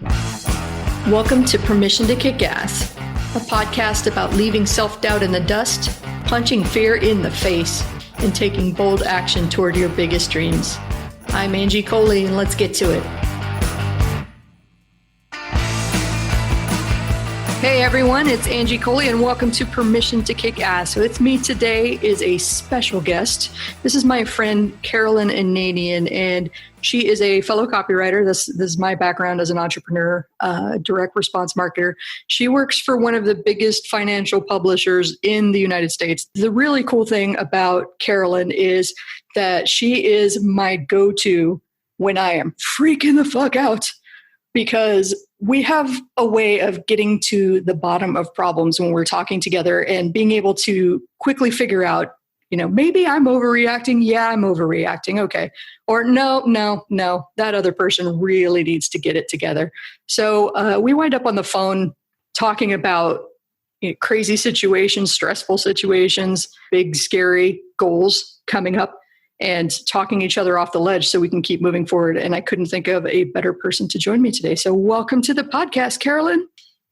Welcome to Permission to Kick Ass, a podcast about leaving self-doubt in the dust, punching fear in the face, and taking bold action toward your biggest dreams. I'm Angie Coley, and let's get to it. Hey everyone, it's Angie Coley, and welcome to Permission to Kick Ass. With me today is a special guest. This is my friend Carolynn Ananian, and she is a fellow copywriter. This is my background as an entrepreneur, direct response marketer. She works for one of the biggest financial publishers in the United States. The really cool thing about Carolynn is that she is my go-to when I am freaking the fuck out, because we have a way of getting to the bottom of problems when we're talking together and being able to quickly figure out, maybe I'm overreacting. Yeah, I'm overreacting. Okay. Or no, that other person really needs to get it together. So we wind up on the phone talking about crazy situations, stressful situations, big, scary goals coming up, and talking each other off the ledge so we can keep moving forward. And I couldn't think of a better person to join me today. So welcome to the podcast, Carolynn.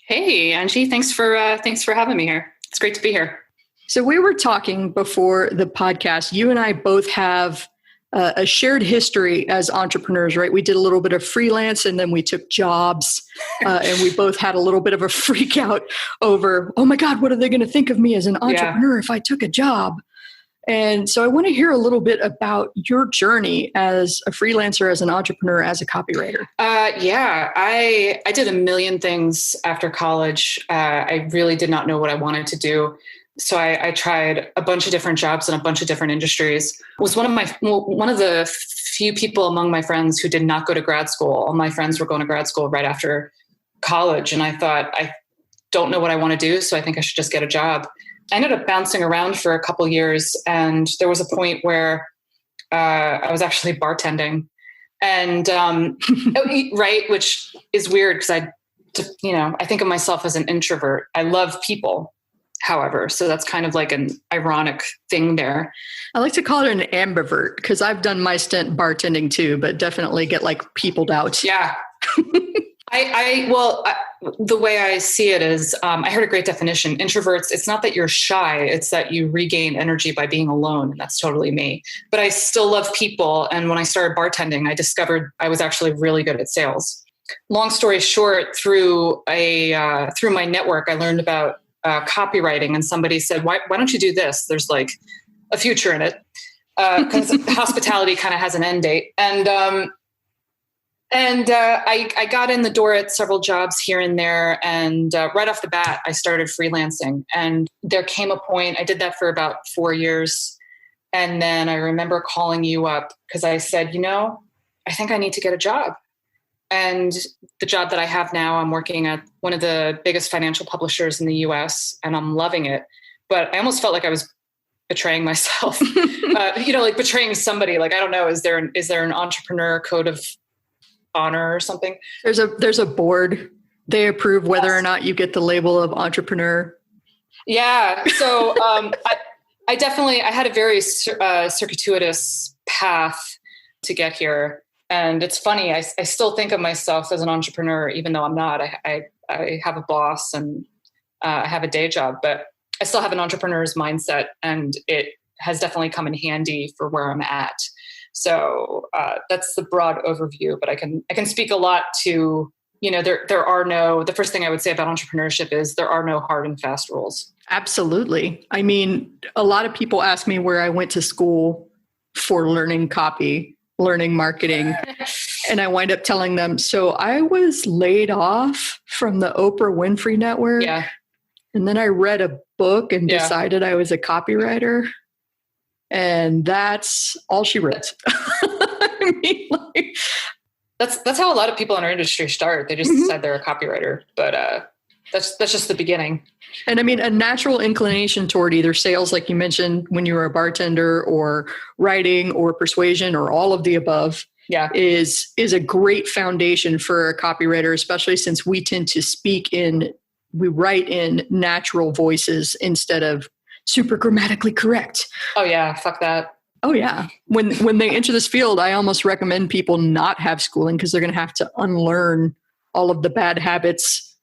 Hey, Angie. Thanks for having me here. It's great to be here. So we were talking before the podcast. You and I both have a shared history as entrepreneurs, right? We did a little bit of freelance and then we took jobs and we both had a little bit of a freak out over, oh my God, what are they going to think of me as an entrepreneur if I took a job? And so I want to hear a little bit about your journey as a freelancer, as an entrepreneur, as a copywriter. I did a million things after college. I really did not know what I wanted to do. So I tried a bunch of different jobs in a bunch of different industries. I was one of the few people among my friends who did not go to grad school. All my friends were going to grad school right after college. And I thought, I don't know what I want to do, so I think I should just get a job. I ended up bouncing around for a couple years, and there was a point where I was actually bartending, and right, which is weird because I think of myself as an introvert. I love people, however, so that's kind of like an ironic thing there. I like to call it an ambivert because I've done my stint bartending too, but definitely get peopled out. Yeah. The way I see it is, I heard a great definition. Introverts, it's not that you're shy, it's that you regain energy by being alone. And that's totally me. But I still love people. And when I started bartending, I discovered I was actually really good at sales. Long story short, through my network, I learned about copywriting, and somebody said, why don't you do this? There's like a future in it. Because hospitality kind of has an end date. And I got in the door at several jobs here and there. And right off the bat, I started freelancing. And there came a point, I did that for about 4 years. And then I remember calling you up because I said, I think I need to get a job. And the job that I have now, I'm working at one of the biggest financial publishers in the US, and I'm loving it. But I almost felt like I was betraying myself, like betraying somebody. Like, I don't know, is there an entrepreneur code of honor or something? There's a board. They approve whether or not you get the label of entrepreneur. Yeah. So I had a very circuitous path to get here. And it's funny, I still think of myself as an entrepreneur, even though I'm not. I have a boss and I have a day job, but I still have an entrepreneur's mindset, and it has definitely come in handy for where I'm at. So that's the broad overview, but I can speak a lot to, the first thing I would say about entrepreneurship is there are no hard and fast rules. Absolutely. I mean, a lot of people ask me where I went to school for learning copy, learning marketing, and I wind up telling them, so I was laid off from the Oprah Winfrey Network. Yeah. And then I read a book and decided I was a copywriter. And that's all she wrote. I mean, that's how a lot of people in our industry start. They just decide they're a copywriter, but that's just the beginning. And I mean, a natural inclination toward either sales, like you mentioned, when you were a bartender, or writing, or persuasion, or all of the above, is a great foundation for a copywriter, especially since we tend to we write in natural voices instead of super grammatically correct. Oh yeah, fuck that. Oh yeah. When they enter this field, I almost recommend people not have schooling because they're going to have to unlearn all of the bad habits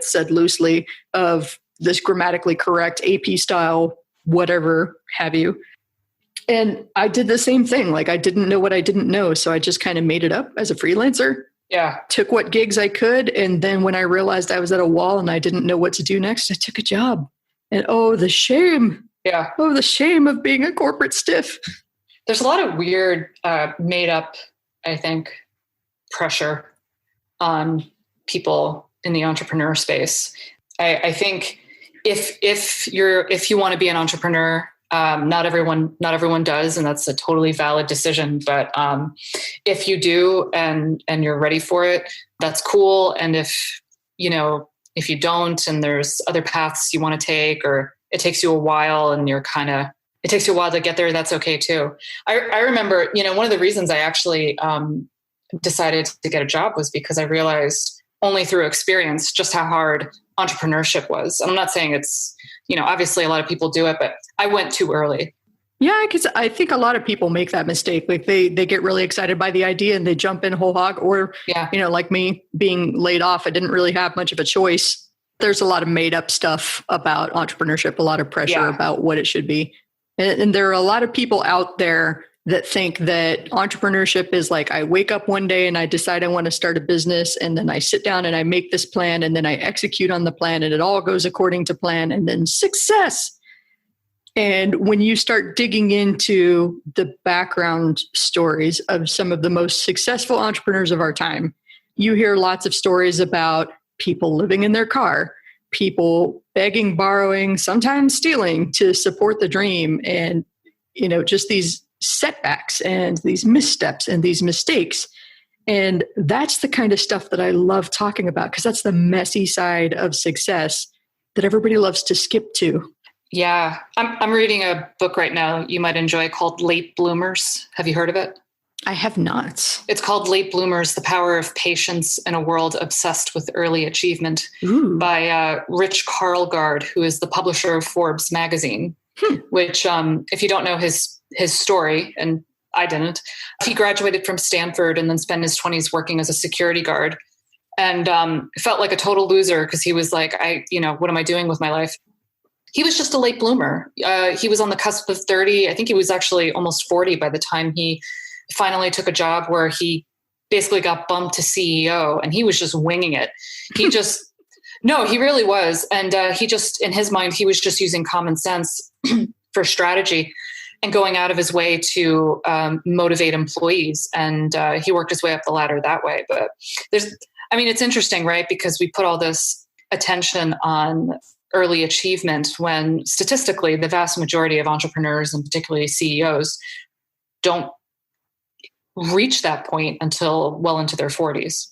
said loosely, of this grammatically correct AP style, whatever have you. And I did the same thing. Like, I didn't know what I didn't know. So I just kind of made it up as a freelancer. Yeah. Took what gigs I could. And then when I realized I was at a wall and I didn't know what to do next, I took a job. And oh, the shame. Yeah. Oh, the shame of being a corporate stiff. There's a lot of weird, made up, I think, pressure on people in the entrepreneur space. I think if you want to be an entrepreneur, not everyone does, and that's a totally valid decision. But if you do and you're ready for it, that's cool. And if you don't, and there's other paths you want to take, or it takes you a while and it takes you a while to get there, that's okay too. I remember, one of the reasons I actually decided to get a job was because I realized only through experience just how hard entrepreneurship was. And I'm not saying it's, obviously a lot of people do it, but I went too early. Yeah, because I think a lot of people make that mistake. Like they get really excited by the idea and they jump in whole hog, or, like me being laid off, I didn't really have much of a choice. There's a lot of made up stuff about entrepreneurship, a lot of pressure about what it should be. And there are a lot of people out there that think that entrepreneurship is like, I wake up one day and I decide I want to start a business, and then I sit down and I make this plan, and then I execute on the plan, and it all goes according to plan, and then success. And when you start digging into the background stories of some of the most successful entrepreneurs of our time, you hear lots of stories about people living in their car, people begging, borrowing, sometimes stealing to support the dream, and just these setbacks and these missteps and these mistakes. And that's the kind of stuff that I love talking about, because that's the messy side of success that everybody loves to skip to. Yeah. I'm reading a book right now you might enjoy called Late Bloomers. Have you heard of it? I have not. It's called Late Bloomers, The Power of Patience in a World Obsessed with Early Achievement. Ooh. By Rich Karlgaard, who is the publisher of Forbes magazine, which if you don't know his story, and I didn't, he graduated from Stanford and then spent his 20s working as a security guard, and felt like a total loser because he was like, what am I doing with my life? He was just a late bloomer. He was on the cusp of 30. I think he was actually almost 40 by the time he finally took a job where he basically got bumped to CEO, and he was just winging it. No, he really was. And he just, in his mind, he was just using common sense for strategy and going out of his way to motivate employees. And he worked his way up the ladder that way. But it's interesting, right? Because we put all this attention on early achievement when statistically the vast majority of entrepreneurs, and particularly CEOs, don't reach that point until well into their 40s.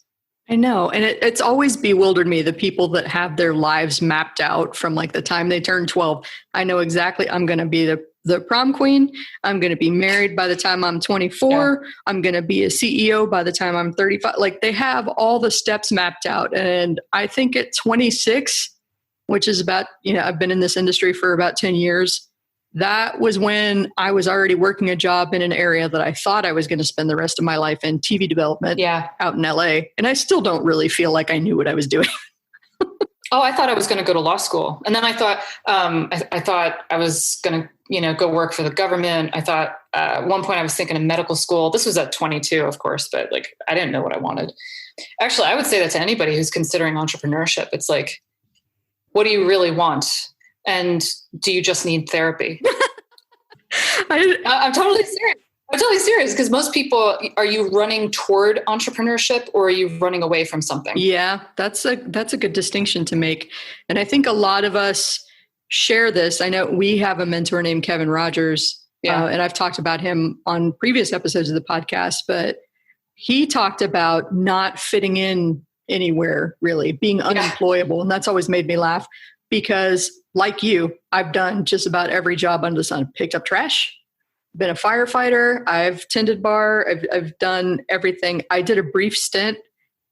I know. And it's always bewildered me, the people that have their lives mapped out from like the time they turn 12. I know exactly, I'm going to be the prom queen. I'm going to be married by the time I'm 24. Yeah. I'm going to be a CEO by the time I'm 35. Like, they have all the steps mapped out. And I think at 26, which is about, I've been in this industry for about 10 years. That was when I was already working a job in an area that I thought I was going to spend the rest of my life in, TV development, out in LA. And I still don't really feel like I knew what I was doing. Oh, I thought I was going to go to law school. And then I thought, I thought I was going to, go work for the government. I thought at one point I was thinking of medical school. This was at 22, of course, but like, I didn't know what I wanted. Actually, I would say that to anybody who's considering entrepreneurship. It's like, what do you really want? And do you just need therapy? I'm totally serious. I'm totally serious, because most people, are you running toward entrepreneurship or are you running away from something? Yeah, that's a good distinction to make. And I think a lot of us share this. I know we have a mentor named Kevin Rogers, and I've talked about him on previous episodes of the podcast, but he talked about not fitting in anywhere, really, being unemployable. And that's always made me laugh, because like you, I've done just about every job under the sun. Picked up trash, been a firefighter, I've tended bar, I've done everything. I did a brief stint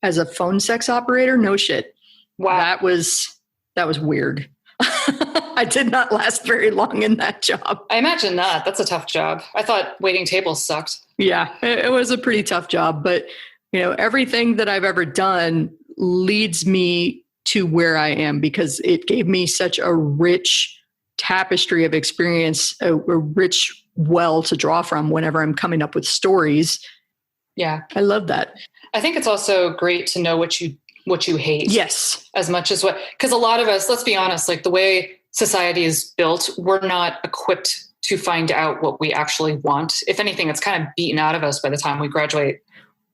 as a phone sex operator. No shit. Wow. That was weird. I did not last very long in that job. I imagine that. That's a tough job. I thought waiting tables sucked. Yeah, it was a pretty tough job, but Everything that I've ever done leads me to where I am because it gave me such a rich tapestry of experience, a rich well to draw from whenever I'm coming up with stories. Yeah. I love that. I think it's also great to know what you hate. Yes. As much as because a lot of us, let's be honest, like the way society is built, we're not equipped to find out what we actually want. If anything, it's kind of beaten out of us by the time we graduate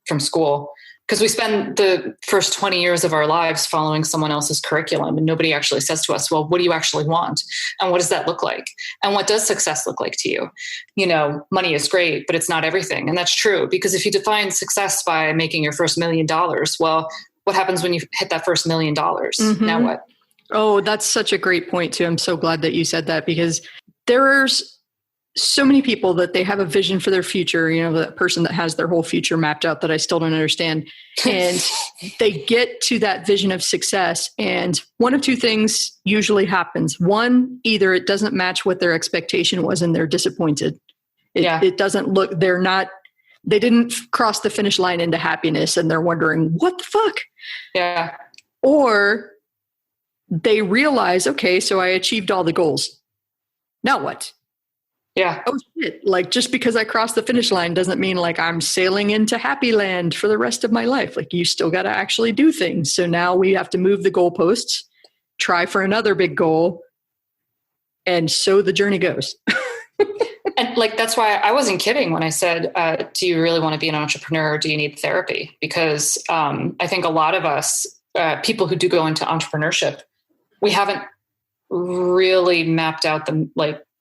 from school, because we spend the first 20 years of our lives following someone else's curriculum and nobody actually says to us, well, what do you actually want? And what does that look like? And what does success look like to you? Money is great, but it's not everything. And that's true, because if you define success by making your first $1 million, well, what happens when you hit that first $1 million? Mm-hmm. Now what? Oh, that's such a great point too. I'm so glad that you said that, because there's so many people that they have a vision for their future, that person that has their whole future mapped out that I still don't understand. And they get to that vision of success. And one of two things usually happens. One, either it doesn't match what their expectation was and they're disappointed. It doesn't look, they didn't cross the finish line into happiness and they're wondering, what the fuck? Yeah. Or they realize, okay, so I achieved all the goals. Now what? Yeah. Oh shit. Like, just because I crossed the finish line doesn't mean like I'm sailing into happy land for the rest of my life. Like, you still got to actually do things. So now we have to move the goalposts, try for another big goal. And so the journey goes. And like, that's why I wasn't kidding when I said, do you really want to be an entrepreneur or do you need therapy? Because I think a lot of us, people who do go into entrepreneurship, we haven't really mapped out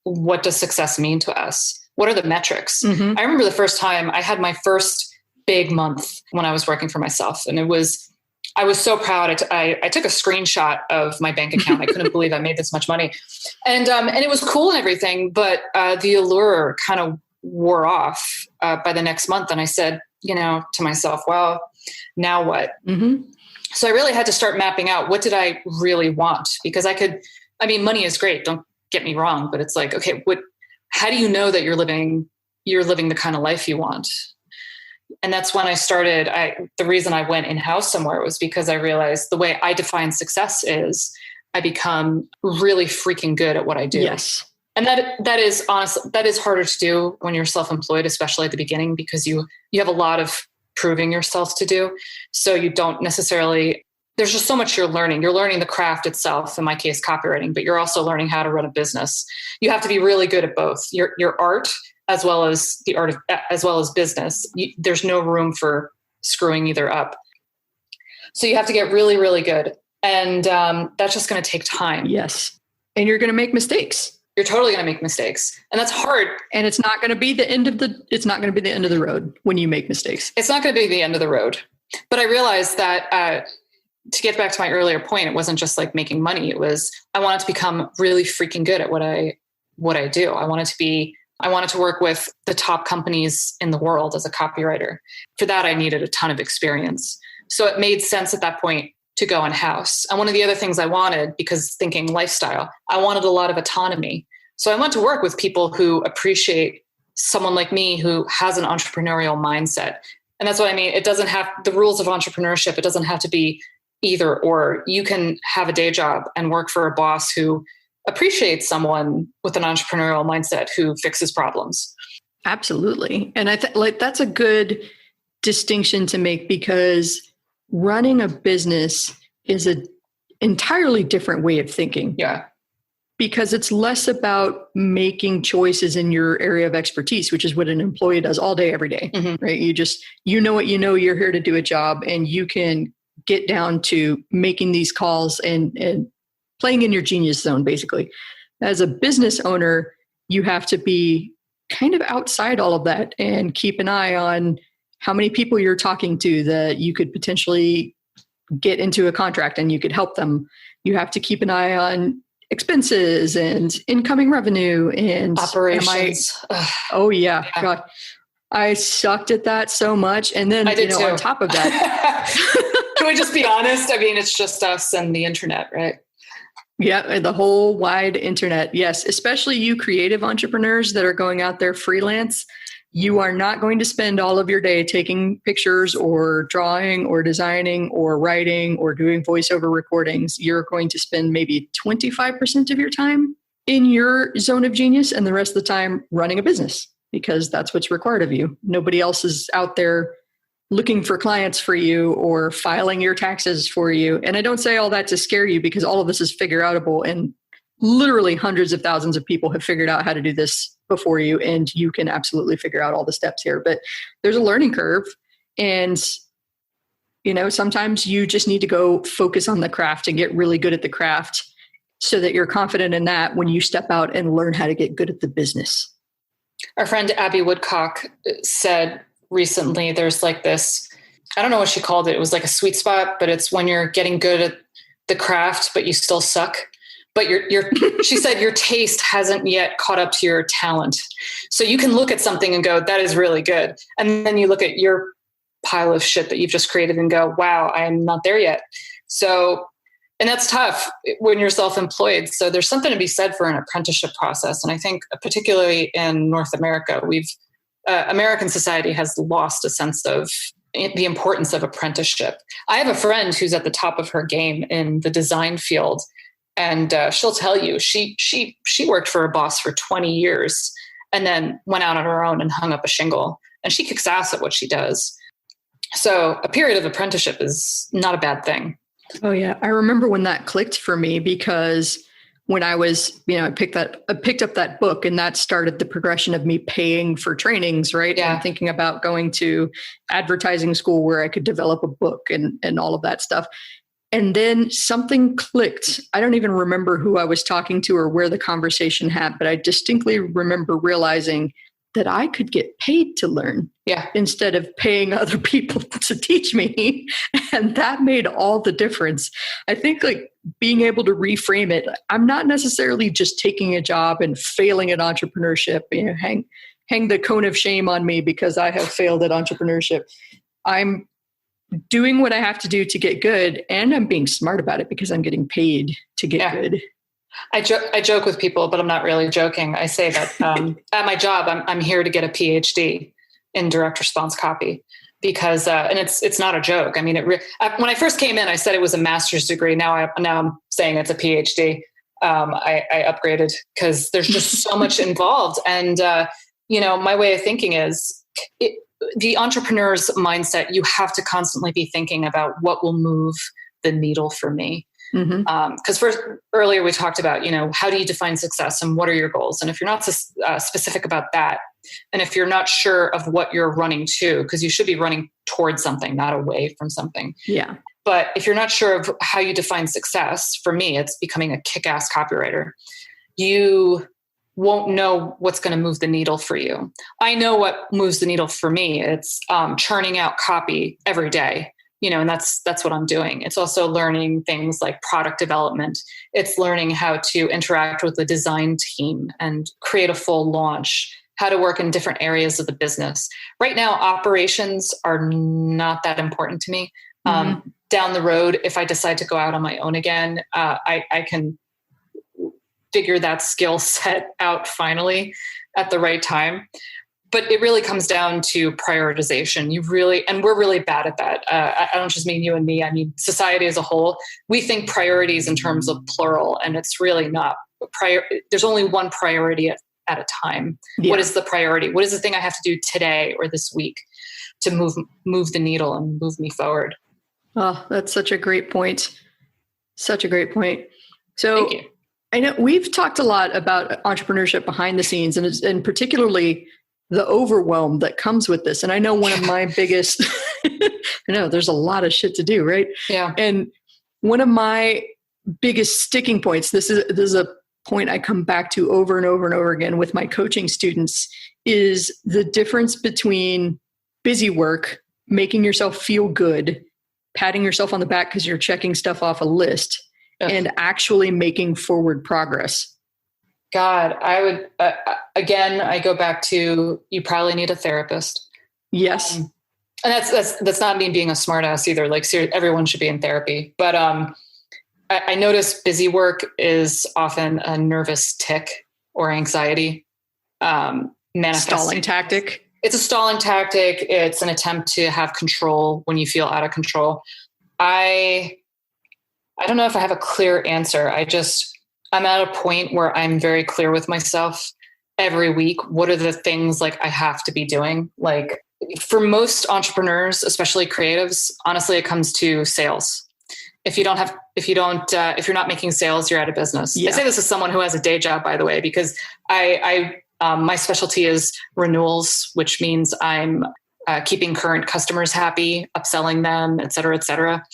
what does success mean to us? What are the metrics? Mm-hmm. I remember the first time I had my first big month when I was working for myself. And I was so proud. I took a screenshot of my bank account. I couldn't believe I made this much money. And it was cool and everything, but the allure kind of wore off by the next month. And I said, to myself, well, now what? Mm-hmm. So I really had to start mapping out, what did I really want? Because money is great. Don't get me wrong, but it's like, okay, how do you know that you're living the kind of life you want? And that's when I started. The reason I went in-house somewhere was because I realized the way I define success is I become really freaking good at what I do. Yes. And that is honestly, that is harder to do when you're self-employed, especially at the beginning, because you have a lot of proving yourself to do. So you don't necessarily, there's just so much you're learning. You're learning the craft itself, in my case, copywriting, but you're also learning how to run a business. You have to be really good at both your art as well as the art of, as well as business. There's no room for screwing either up. So you have to get really, really good. And that's just going to take time. Yes. And you're going to make mistakes. You're totally going to make mistakes. And that's hard. And it's not going to be the end of the road when you make mistakes. It's not going to be the end of the road. But I realized that, to get back to my earlier point, it wasn't just like making money. It was, I wanted to become really freaking good at what I do. I wanted to work with the top companies in the world as a copywriter. For that, I needed a ton of experience. So it made sense at that point to go in-house. And one of the other things I wanted, because thinking lifestyle, I wanted a lot of autonomy. So I went to work with people who appreciate someone like me who has an entrepreneurial mindset. And that's what I mean. It doesn't have the rules of entrepreneurship. It doesn't have to be either or. You can have a day job and work for a boss who appreciates someone with an entrepreneurial mindset who fixes problems. Absolutely. And I think that's a good distinction to make, because running a business is an entirely different way of thinking. Yeah. Because it's less about making choices in your area of expertise, which is what an employee does all day, every day, mm-hmm. right? You know what you know, you're here to do a job, and you can get down to making these calls and playing in your genius zone, basically. As a business owner, you have to be kind of outside all of that and keep an eye on how many people you're talking to that you could potentially get into a contract and you could help them. You have to keep an eye on expenses and incoming revenue and operations. Oh yeah. God, I sucked at that so much. And then, on top of that, can we just be honest? I mean, it's just us and the internet, right? Yeah. The whole wide internet. Yes. Especially you creative entrepreneurs that are going out there freelance. You are not going to spend all of your day taking pictures or drawing or designing or writing or doing voiceover recordings. You're going to spend maybe 25% of your time in your zone of genius and the rest of the time running a business, because that's what's required of you. Nobody else is out there looking for clients for you or filing your taxes for you. And I don't say all that to scare you, because all of this is figure outable, and literally hundreds of thousands of people have figured out how to do this before you, and you can absolutely figure out all the steps here. But there's a learning curve, and sometimes you just need to go focus on the craft and get really good at the craft so that you're confident in that when you step out and learn how to get good at the business. Our friend Abby Woodcock said recently, there's like this, I don't know what she called it. It was like a sweet spot, but it's when you're getting good at the craft, but you still suck. But she said your taste hasn't yet caught up to your talent. So you can look at something and go, that is really good. And then you look at your pile of shit that you've just created and go, wow, I'm not there yet. So, and that's tough when you're self-employed. So there's something to be said for an apprenticeship process. And I think particularly in North America, American society has lost a sense of the importance of apprenticeship. I have a friend who's at the top of her game in the design field. And she'll tell you, she worked for a boss for 20 years and then went out on her own and hung up a shingle. And she kicks ass at what she does. So a period of apprenticeship is not a bad thing. Oh, yeah. I remember when that clicked for me, because when I was, I picked up that book, and that started the progression of me paying for trainings, right? Yeah. And thinking about going to advertising school where I could develop a book and all of that stuff. And then something clicked. I don't even remember who I was talking to or where the conversation happened, but I distinctly remember realizing that I could get paid to learn instead of paying other people to teach me. And that made all the difference. I think like being able to reframe it, I'm not necessarily just taking a job and failing at entrepreneurship, hang the cone of shame on me because I have failed at entrepreneurship. I'm doing what I have to do to get good, and I'm being smart about it because I'm getting paid to get good. I joke with people, but I'm not really joking. I say that at my job, I'm here to get a PhD in direct response copy because, and it's not a joke. I mean, when I first came in, I said it was a master's degree. Now I'm saying it's a PhD. I upgraded because there's just so much involved. And, my way of thinking is the entrepreneur's mindset. You have to constantly be thinking about what will move the needle for me. Because earlier we talked about, how do you define success and what are your goals? And if you're not specific about that, and if you're not sure of what you're running to, because you should be running towards something, not away from something. Yeah. But if you're not sure of how you define success, for me, it's becoming a kick-ass copywriter. You won't know what's going to move the needle for you. I know what moves the needle for me. It's churning out copy every day. And that's what I'm doing. It's also learning things like product development. It's learning how to interact with the design team and create a full launch, how to work in different areas of the business. Right now, operations are not that important to me. Down the road, if I decide to go out on my own again, I can figure that skill set out finally at the right time. But it really comes down to prioritization. And we're really bad at that. I don't just mean you and me. I mean, society as a whole, we think priorities in terms of plural, and it's really not. There's only one priority at a time. Yeah. What is the priority? What is the thing I have to do today or this week to move the needle and move me forward? Oh, that's such a great point. Such a great point. So thank you. I know we've talked a lot about entrepreneurship behind the scenes, and particularly the overwhelm that comes with this. And I know one of my biggest, there's a lot of shit to do, right? Yeah. And one of my biggest sticking points, this is a point I come back to over and over and over again with my coaching students, is the difference between busy work, making yourself feel good, patting yourself on the back because you're checking stuff off a list, and actually making forward progress. God, I would, again, I go back to, you probably need a therapist. Yes. And that's not me being a smart ass either. Like, everyone should be in therapy. But I notice busy work is often a nervous tic or anxiety. Stalling tactic. It's a stalling tactic. It's an attempt to have control when you feel out of control. I don't know if I have a clear answer. I'm at a point where I'm very clear with myself every week. What are the things like I have to be doing? Like for most entrepreneurs, especially creatives, honestly, it comes to sales. If you're not making sales, you're out of business. Yeah. I say this as someone who has a day job, by the way, because my specialty is renewals, which means I'm keeping current customers happy, upselling them, et cetera, et cetera.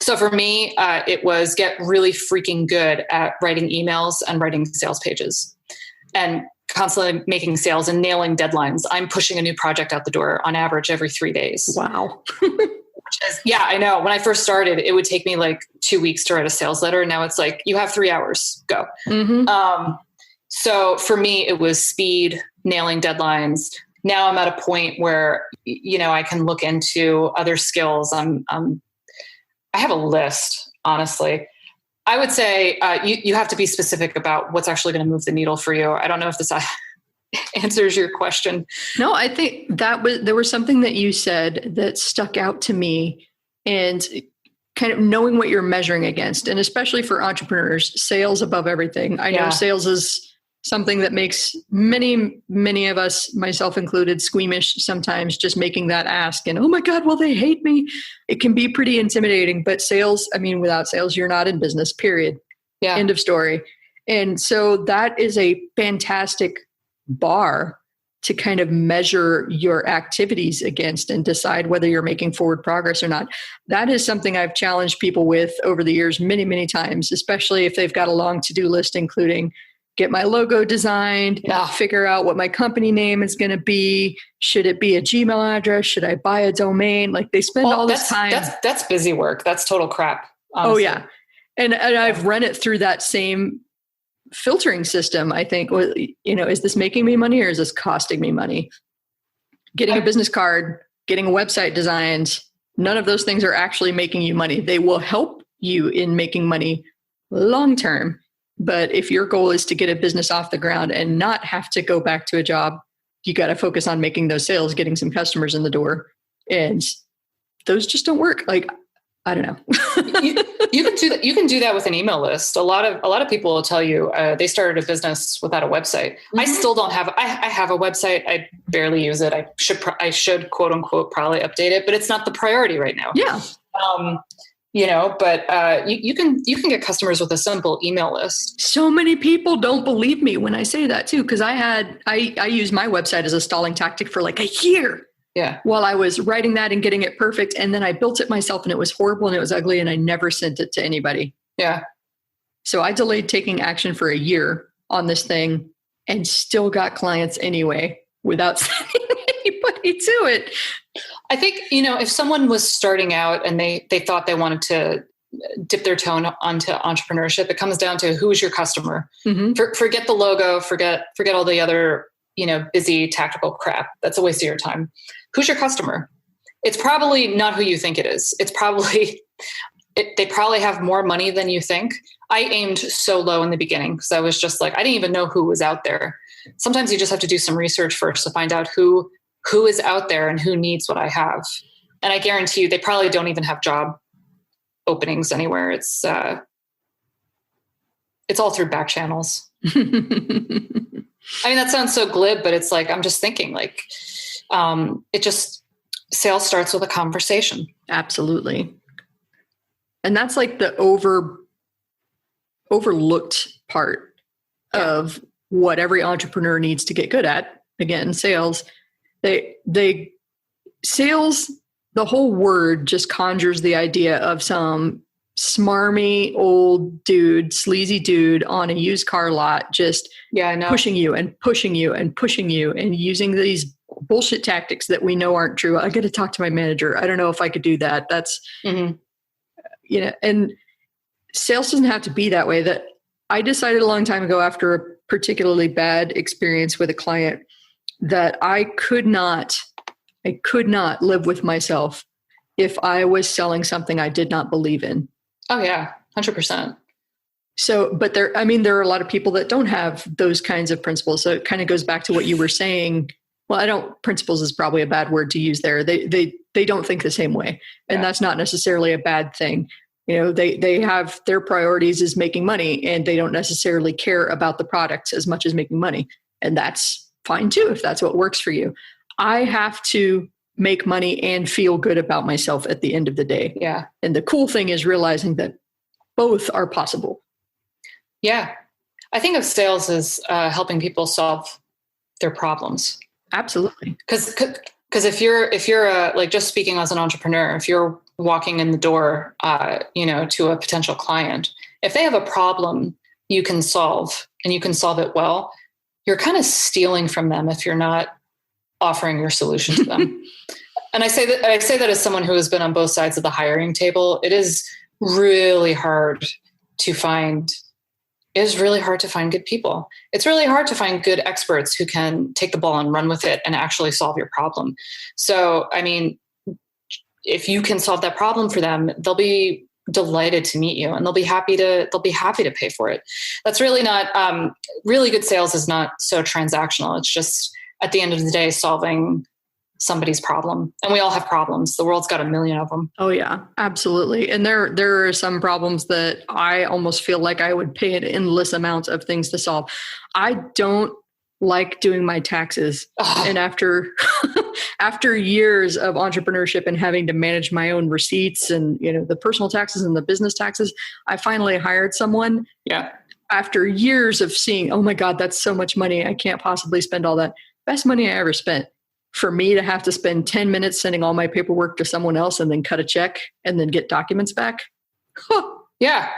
So for me, it was get really freaking good at writing emails and writing sales pages and constantly making sales and nailing deadlines. I'm pushing a new project out the door on average every 3 days. Wow. Yeah, I know. When I first started, it would take me like 2 weeks to write a sales letter. Now it's like, you have 3 hours, go. Mm-hmm. So for me, it was speed, nailing deadlines. Now I'm at a point where, I can look into other skills. I have a list, honestly. I would say you have to be specific about what's actually going to move the needle for you. I don't know if this answers your question. No, I think there was something that you said that stuck out to me, and kind of knowing what you're measuring against, and especially for entrepreneurs, sales above everything. I know sales is something that makes many, many of us, myself included, squeamish sometimes, just making that ask. And, oh my God, will they hate me? It can be pretty intimidating, but sales, without sales, you're not in business, period. Yeah. End of story. And so that is a fantastic bar to kind of measure your activities against and decide whether you're making forward progress or not. That is something I've challenged people with over the years many, many times, especially if they've got a long to-do list, including get my logo designed, figure out what my company name is going to be. Should it be a Gmail address? Should I buy a domain? Like they spend all this time. That's busy work. That's total crap. Honestly. Oh yeah. And I've run it through that same filtering system. I think, is this making me money or is this costing me money? Getting a business card, getting a website designed, none of those things are actually making you money. They will help you in making money long-term. But if your goal is to get a business off the ground and not have to go back to a job, you got to focus on making those sales, getting some customers in the door. And those just don't work. Like, I don't know. You can do that. You can do that with an email list. A lot of people will tell you they started a business without a website. Mm-hmm. I still don't have. I have a website. I barely use it. I should quote unquote probably update it, but it's not the priority right now. Yeah. But you can get customers with a simple email list. So many people don't believe me when I say that too, because I used my website as a stalling tactic for like a year. Yeah. While I was writing that and getting it perfect. And then I built it myself and it was horrible and it was ugly and I never sent it to anybody. Yeah. So I delayed taking action for a year on this thing and still got clients anyway without sending anybody to it. I think, if someone was starting out and they thought they wanted to dip their toe onto entrepreneurship, it comes down to who is your customer. Mm-hmm. Forget the logo, forget all the other, busy tactical crap. That's a waste of your time. Who's your customer? It's probably not who you think it is. It's probably, they probably have more money than you think. I aimed so low in the beginning because I was just like, I didn't even know who was out there. Sometimes you just have to do some research first to find out who is out there and who needs what I have. And I guarantee you, they probably don't even have job openings anywhere. It's all through back channels. That sounds so glib, but it's like, I'm just thinking like, sales starts with a conversation. Absolutely. And that's like the overlooked part of what every entrepreneur needs to get good at. Again, sales. Sales, the whole word just conjures the idea of some smarmy old dude, sleazy dude on a used car lot, just pushing you and pushing you and pushing you and using these bullshit tactics that we know aren't true. I got to talk to my manager. I don't know if I could do that. That's, and sales doesn't have to be that way. That I decided a long time ago after a particularly bad experience with a client that I could not live with myself if I was selling something I did not believe in. Oh yeah, 100%. So, but there are a lot of people that don't have those kinds of principles. So it kind of goes back to what you were saying Well, I don't, principles is probably a bad word to use there. They don't think the same way. And that's not necessarily a bad thing. They have their priorities is making money, and they don't necessarily care about the product as much as making money. And that's fine too, if that's what works for you. I have to make money and feel good about myself at the end of the day. Yeah. And the cool thing is realizing that both are possible. Yeah. I think of sales as helping people solve their problems. Absolutely. Because if you're like, just speaking as an entrepreneur, if you're walking in the door, to a potential client, if they have a problem you can solve and you can solve it well, you're kind of stealing from them if you're not offering your solution to them. And I say that as someone who has been on both sides of the hiring table. It is really hard to find good people. It's really hard to find good experts who can take the ball and run with it and actually solve your problem. So, I mean, if you can solve that problem for them, they'll be delighted to meet you, and they'll be happy to pay for it. That's really not, really good sales is not so transactional. It's just, at the end of the day, solving somebody's problem. And we all have problems. The world's got a million of them. Oh yeah, absolutely. And there are some problems that I almost feel like I would pay an endless amount of things to solve. I don't like doing my taxes. And after years of entrepreneurship and having to manage my own receipts and, the personal taxes and the business taxes, I finally hired someone. Yeah. After years of seeing, oh my God, that's so much money. I can't possibly spend all that. Best money I ever spent. For me to have to spend 10 minutes sending all my paperwork to someone else and then cut a check and then get documents back. Yeah.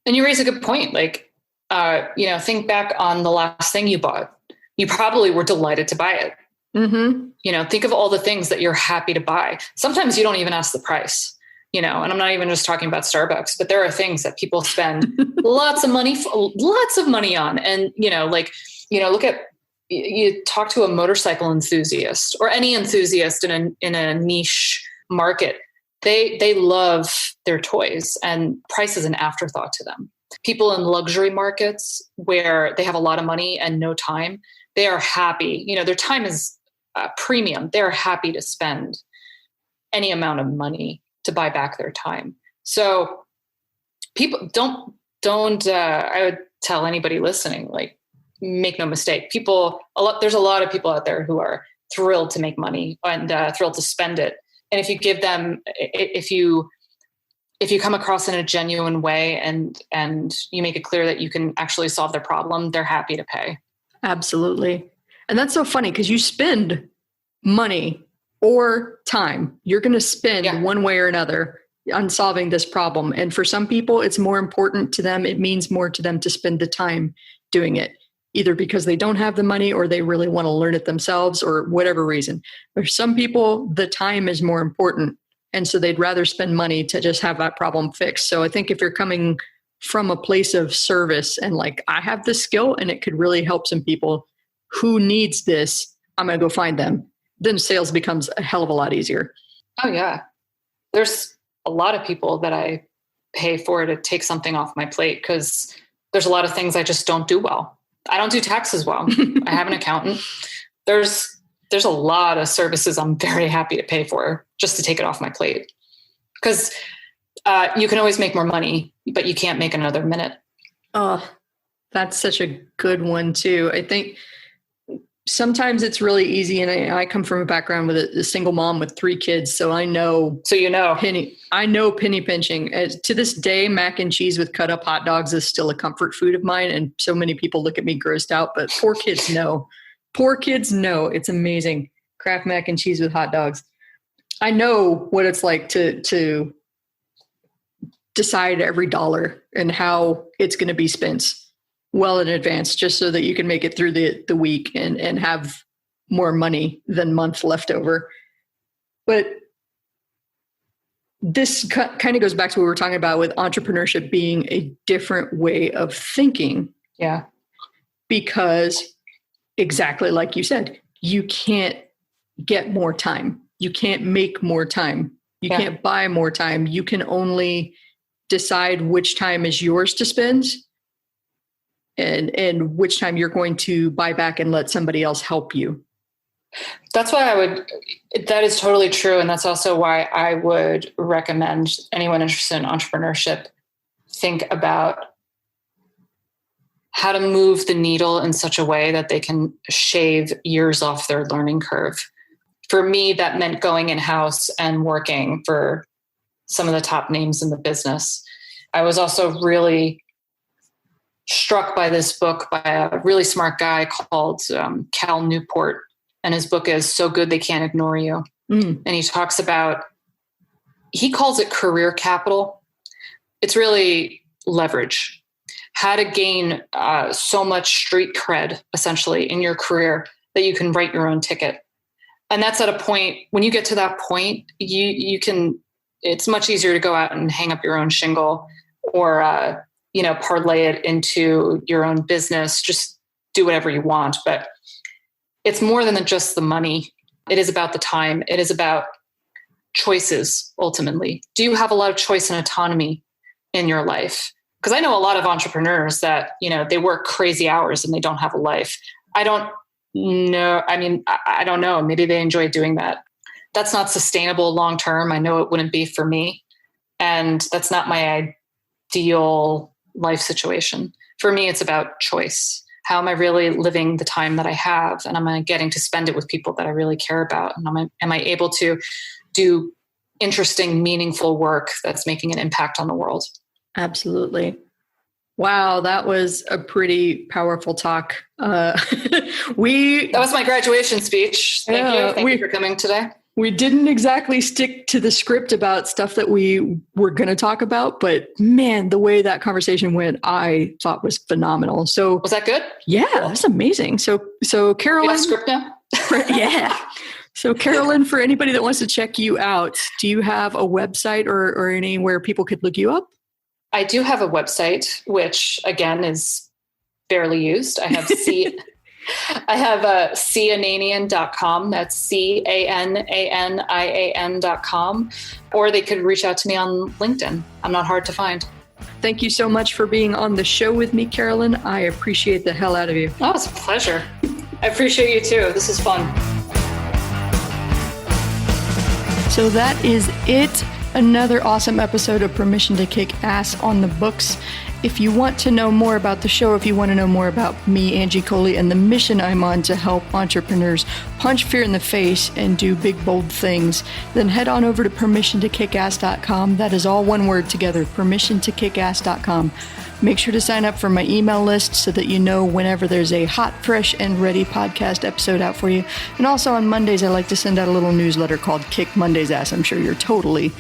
And you raise a good point. Like, think back on the last thing you bought. You probably were delighted to buy it. Mm-hmm. Think of all the things that you're happy to buy. Sometimes you don't even ask the price, and I'm not even just talking about Starbucks, but there are things that people spend lots of money on. And, look at, you talk to a motorcycle enthusiast or any enthusiast in a niche market, they love their toys, and price is an afterthought to them. People in luxury markets where they have a lot of money and no time, they are happy. Their time is premium. They're happy to spend any amount of money to buy back their time. So people don't, I would tell anybody listening, like, make no mistake. There's a lot of people out there who are thrilled to make money and thrilled to spend it. And if you give them, if you come across in a genuine way and you make it clear that you can actually solve their problem, they're happy to pay. Absolutely. And that's so funny because you spend money or time. You're going to spend one way or another on solving this problem. And for some people, it's more important to them. It means more to them to spend the time doing it, either because they don't have the money or they really want to learn it themselves or whatever reason. For some people, the time is more important. And so they'd rather spend money to just have that problem fixed. So I think if you're coming from a place of service and like, I have this skill and it could really help some people who needs this, I'm going to go find them, then sales becomes a hell of a lot easier. Oh yeah. There's a lot of people that I pay for to take something off my plate because there's a lot of things I just don't do well. I don't do taxes well. I have an accountant. There's a lot of services I'm very happy to pay for just to take it off my plate. Because you can always make more money, but you can't make another minute. Oh, that's such a good one too. I think sometimes it's really easy. And I come from a background with a single mom with 3 kids. So I know. So penny pinching. To this day, mac and cheese with cut up hot dogs is still a comfort food of mine. And so many people look at me grossed out, but poor kids know. Poor kids know. It's amazing. Kraft mac and cheese with hot dogs. I know what it's like to decide every dollar and how it's going to be spent well in advance, just so that you can make it through the week and have more money than month left over. But this kind of goes back to what we were talking about with entrepreneurship being a different way of thinking. Yeah. Because exactly like you said, you can't get more time. You can't make more time. You can't buy more time. You can only decide which time is yours to spend and which time you're going to buy back and let somebody else help you. That's why that is totally true. And that's also why I would recommend anyone interested in entrepreneurship think about how to move the needle in such a way that they can shave years off their learning curve. For me, that meant going in-house and working for some of the top names in the business. I was also really struck by this book by a really smart guy called Cal Newport. And his book is So Good They Can't Ignore You. And he talks about, he calls it career capital. It's really leverage. How to gain so much street cred, essentially, in your career that you can write your own ticket. And that's at a point, when you get to that point, you can, it's much easier to go out and hang up your own shingle or, parlay it into your own business, just do whatever you want. But it's more than just the money. It is about the time. It is about choices, ultimately. Do you have a lot of choice and autonomy in your life? Because I know a lot of entrepreneurs that, they work crazy hours and they don't have a life. I don't know. I mean, I don't know. Maybe they enjoy doing that. That's not sustainable long term. I know it wouldn't be for me. And that's not my ideal life situation. For me, it's about choice. How am I really living the time that I have? And am I getting to spend it with people that I really care about? And am I able to do interesting, meaningful work that's making an impact on the world? Absolutely. Wow, that was a pretty powerful talk. That was my graduation speech. Thank you. Thank you for coming today. We didn't exactly stick to the script about stuff that we were going to talk about, but man, the way that conversation went, I thought was phenomenal. So was that good? Yeah, that's amazing. So Carolynn, you have a script now? Yeah. So Carolynn, for anybody that wants to check you out, do you have a website or anywhere people could look you up? I do have a website, which again is barely used. I have Ananian.com. That's CANANIAN.com. Or they could reach out to me on LinkedIn. I'm not hard to find. Thank you so much for being on the show with me, Carolynn. I appreciate the hell out of you. Oh, it's a pleasure. I appreciate you too. This is fun. So that is it. Another awesome episode of Permission to Kick Ass on the books. If you want to know more about the show, if you want to know more about me, Angie Coley, and the mission I'm on to help entrepreneurs punch fear in the face and do big, bold things, then head on over to permissiontokickass.com. That is all one word together, permissiontokickass.com. Make sure to sign up for my email list so that you know whenever there's a hot, fresh, and ready podcast episode out for you. And also on Mondays, I like to send out a little newsletter called Kick Monday's Ass. I'm sure you're totally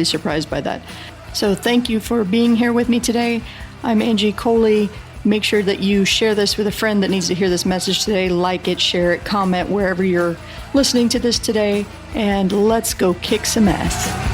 surprised by that. So thank you for being here with me today. I'm Angie Coley. Make sure that you share this with a friend that needs to hear this message today. Like it, share it, comment wherever you're listening to this today, and let's go kick some ass.